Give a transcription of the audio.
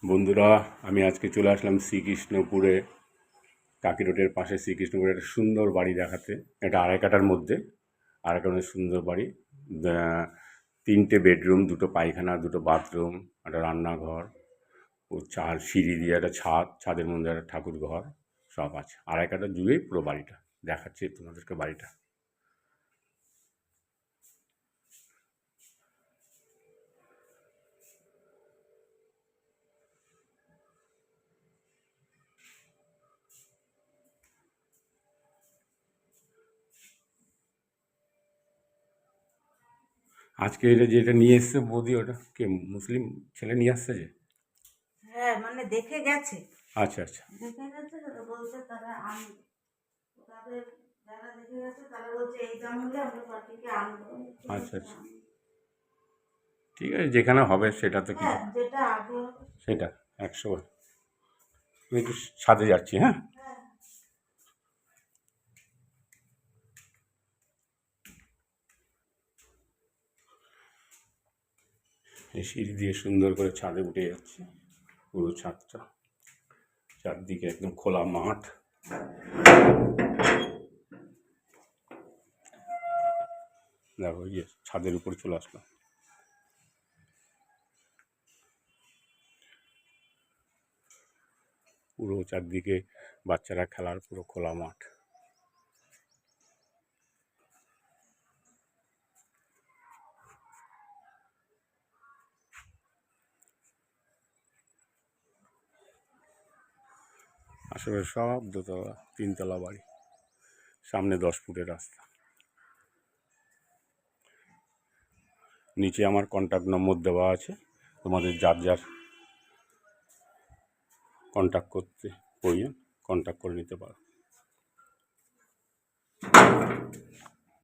বন্ধুরা, আমি আজকে চলে আসলাম শ্রীকৃষ্ণপুরে, কাকি রোডের পাশে শ্রীকৃষ্ণপুরে একটা সুন্দর বাড়ি দেখাতে। এটা আড়াই কাঠার মধ্যে আড়াই কাঠার সুন্দর বাড়ি। 3টে বেডরুম, 2টো পায়খানা, 2টো বাথরুম, একটা রান্নাঘর ও সিঁড়ি দিয়ে একটা ছাদের মধ্যে একটা ঠাকুর ঘর সব আছে। আড়াই কাঠা জুড়েই পুরো বাড়িটা দেখাচ্ছি তোমাদেরকে বাড়িটা। আজকে এটা যেটা নিয়ে এসছে বৌদি, ওটা কে মুসলিম ছেলে নিয়ে আসছে যে? হ্যাঁ, মানে দেখে গেছে। আচ্ছা আচ্ছা দেখে গেছে তো বলছে তারা আনবে। তাদের যারা দেখে গেছে তারা বলছে এই দাম হলে আমরা পার্টিকে আনবো। আচ্ছা আচ্ছা, ঠিক আছে, যেখানে হবে সেটা তো কিছু, হ্যাঁ, যেটা আগে হবে। সেটা 100 বার। আমি একটু ছাদে যাচ্ছি, হ্যাঁ। হ্যাঁ, এই সিঁড়ি দিয়ে সুন্দর করে ছাদে উঠে যাচ্ছি। পুরো ছাদটা, চারদিকে একদম খোলা মাঠ। দেখো, এই যে ছাদের উপর চলে আসলাম। পুরো চারদিকে বাচ্চারা খেলার পুরো খোলা মাঠ। আসলে সব দোতলা 3তলা বাড়ি, সামনে 10 ফুটের রাস্তা। নিচে আমার কন্ট্যাক্ট নম্বর দেওয়া আছে, তোমাদের যার যার কন্ট্যাক্ট করতে প্রয়োজন কন্ট্যাক্ট করে নিতে পারো।